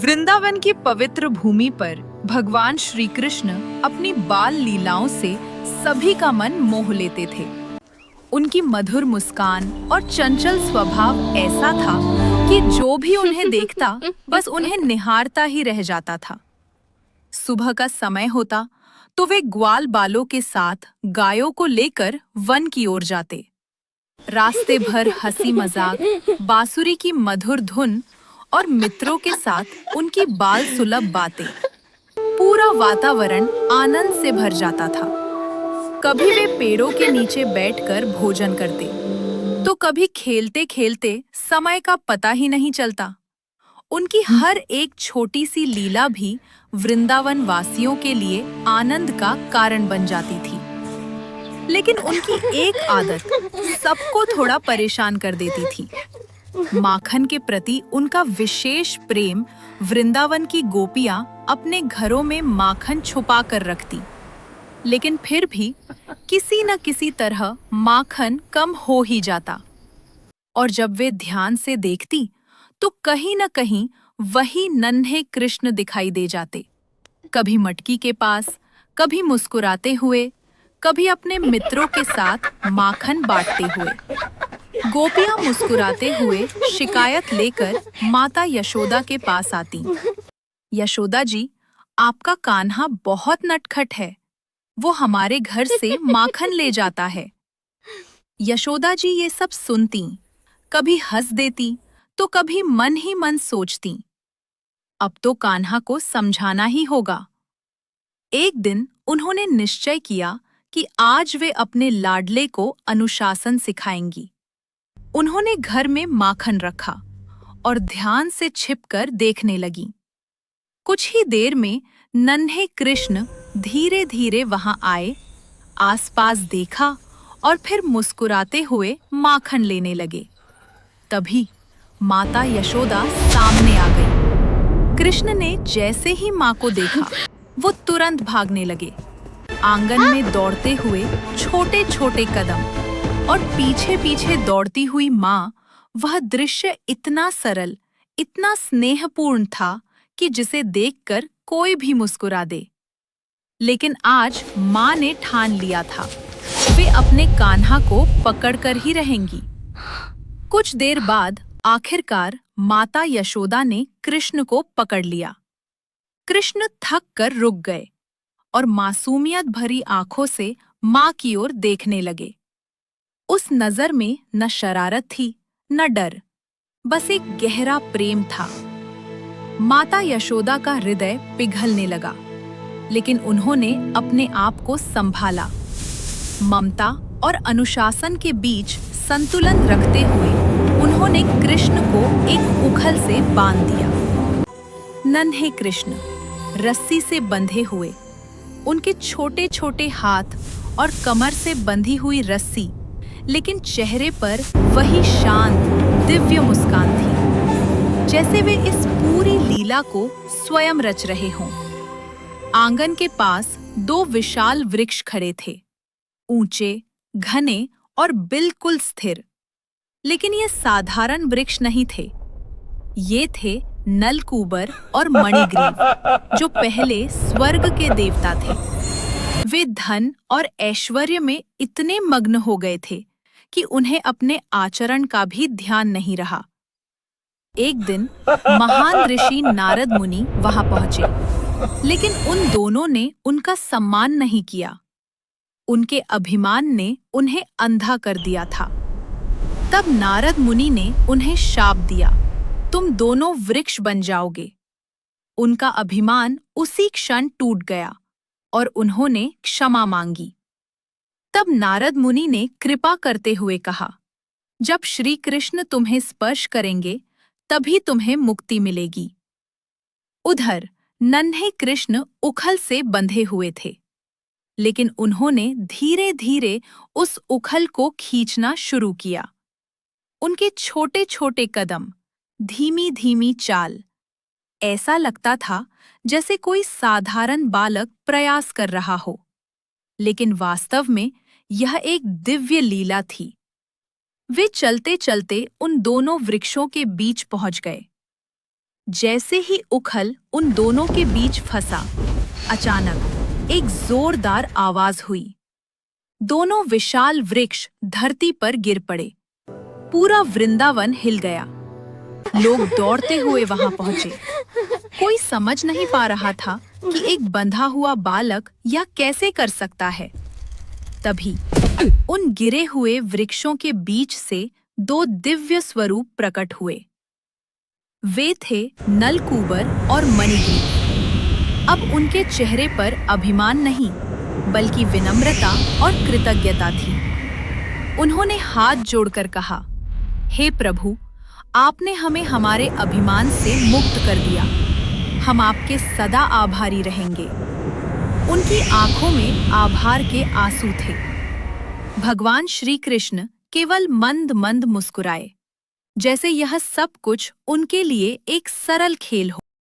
वृंदावन की पवित्र भूमि पर भगवान श्री कृष्ण अपनी बाल लीलाओं से सभी का मन मोह लेते थे। उनकी मधुर मुस्कान और चंचल स्वभाव ऐसा था कि जो भी उन्हें देखता बस उन्हें निहारता ही रह जाता था। सुबह का समय होता तो वे ग्वाल बालों के साथ गायों को लेकर वन की ओर जाते। रास्ते भर हंसी मजाक, बांसुरी की मधुर धुन और मित्रों के साथ उनकी बाल सुलभ बातें, पूरा वातावरण आनंद से भर जाता था। कभी वे पेड़ों के नीचे बैठकर भोजन करते, तो कभी खेलते खेलते समय का पता ही नहीं चलता। उनकी हर एक छोटी सी लीला भी वृंदावन वासियों के लिए आनंद का कारण बन जाती थी। लेकिन उनकी एक आदत सबको थोड़ा परेशान कर देती थी। माखन के प्रति उनका विशेष प्रेम वृंदावन की गोपियां अपने घरों में माखन छुपा कर रखती, लेकिन फिर भी किसी न किसी तरह माखन कम हो ही जाता। और जब वे ध्यान से देखती तो कहीं न कहीं वही नन्हे कृष्ण दिखाई दे जाते, कभी मटकी के पास, कभी मुस्कुराते हुए, कभी अपने मित्रों के साथ माखन बांटते हुए। गोपियां मुस्कुराते हुए शिकायत लेकर माता यशोदा के पास आती। यशोदा जी, आपका कान्हा बहुत नटखट है, वो हमारे घर से माखन ले जाता है। यशोदा जी ये सब सुनती, कभी हंस देती तो कभी मन ही मन सोचती, अब तो कान्हा को समझाना ही होगा। एक दिन उन्होंने निश्चय किया कि आज वे अपने लाडले को अनुशासन सिखाएंगी। उन्होंने घर में माखन रखा और ध्यान से छिपकर देखने लगी। कुछ ही देर में नन्हे कृष्ण धीरे धीरे वहां आए, आसपास देखा और फिर मुस्कुराते हुए माखन लेने लगे। तभी माता यशोदा सामने आ गई। कृष्ण ने जैसे ही माँ को देखा, वो तुरंत भागने लगे। आंगन में दौड़ते हुए छोटे छोटे कदम और पीछे पीछे दौड़ती हुई माँ, वह दृश्य इतना सरल, इतना स्नेहपूर्ण था कि जिसे देखकर कोई भी मुस्कुरा दे। लेकिन आज माँ ने ठान लिया था, वे अपने कान्हा को पकड़कर ही रहेंगी। कुछ देर बाद आखिरकार माता यशोदा ने कृष्ण को पकड़ लिया। कृष्ण थक कर रुक गए और मासूमियत भरी आंखों से माँ की ओर देखने लगे। उस नजर में न शरारत थी न डर, बस एक गहरा प्रेम था। माता यशोदा का हृदय पिघलने लगा, लेकिन उन्होंने अपने आप को संभाला। ममता और अनुशासन के बीच संतुलन रखते हुए उन्होंने कृष्ण को एक उखल से बांध दिया। नन्हे कृष्ण रस्सी से बंधे हुए, उनके छोटे छोटे हाथ और कमर से बंधी हुई रस्सी, लेकिन चेहरे पर वही शांत दिव्य मुस्कान थी, जैसे वे इस पूरी लीला को स्वयं रच रहे हों। आंगन के पास दो विशाल वृक्ष खड़े थे, ऊंचे, घने और बिल्कुल स्थिर। लेकिन ये साधारण वृक्ष नहीं थे, ये थे नलकूबर और मणिग्रीव, जो पहले स्वर्ग के देवता थे। वे धन और ऐश्वर्य में इतने मग्न हो गए थे कि उन्हें अपने आचरण का भी ध्यान नहीं रहा। एक दिन महान ऋषि नारद मुनि वहां पहुंचे, लेकिन उन दोनों ने उनका सम्मान नहीं किया। उनके अभिमान ने उन्हें अंधा कर दिया था। तब नारद मुनि ने उन्हें शाप दिया, तुम दोनों वृक्ष बन जाओगे। उनका अभिमान उसी क्षण टूट गया और उन्होंने क्षमा मांगी। तब नारद मुनि ने कृपा करते हुए कहा, जब श्री कृष्ण तुम्हें स्पर्श करेंगे तभी तुम्हें मुक्ति मिलेगी। उधर नन्हे कृष्ण उखल से बंधे हुए थे, लेकिन उन्होंने धीरे धीरे उस उखल को खींचना शुरू किया। उनके छोटे छोटे कदम, धीमी धीमी चाल, ऐसा लगता था जैसे कोई साधारण बालक प्रयास कर रहा हो, लेकिन वास्तव में यह एक दिव्य लीला थी। वे चलते चलते उन दोनों वृक्षों के बीच पहुंच गए। जैसे ही उखल उन दोनों के बीच फंसा, अचानक एक जोरदार आवाज हुई। दोनों विशाल वृक्ष धरती पर गिर पड़े। पूरा वृंदावन हिल गया। लोग दौड़ते हुए वहां पहुंचे। कोई समझ नहीं पा रहा था कि एक बंधा हुआ बालक यह कैसे कर सकता है। तभी उन गिरे हुए वृक्षों के बीच से दो दिव्य स्वरूप प्रकट हुए। वे थे नलकूबर और मणिग्रीव। अब उनके चेहरे पर अभिमान नहीं, बल्कि विनम्रता और कृतज्ञता थी। उन्होंने हाथ जोड़कर कहा, हे प्रभु, आपने हमें हमारे अभिमान से मुक्त कर दिया। हम आपके सदा आभारी रहेंगे। उनकी आंखों में आभार के आंसू थे। भगवान श्री कृष्ण केवल मंद मंद मुस्कुराए, जैसे यह सब कुछ उनके लिए एक सरल खेल हो।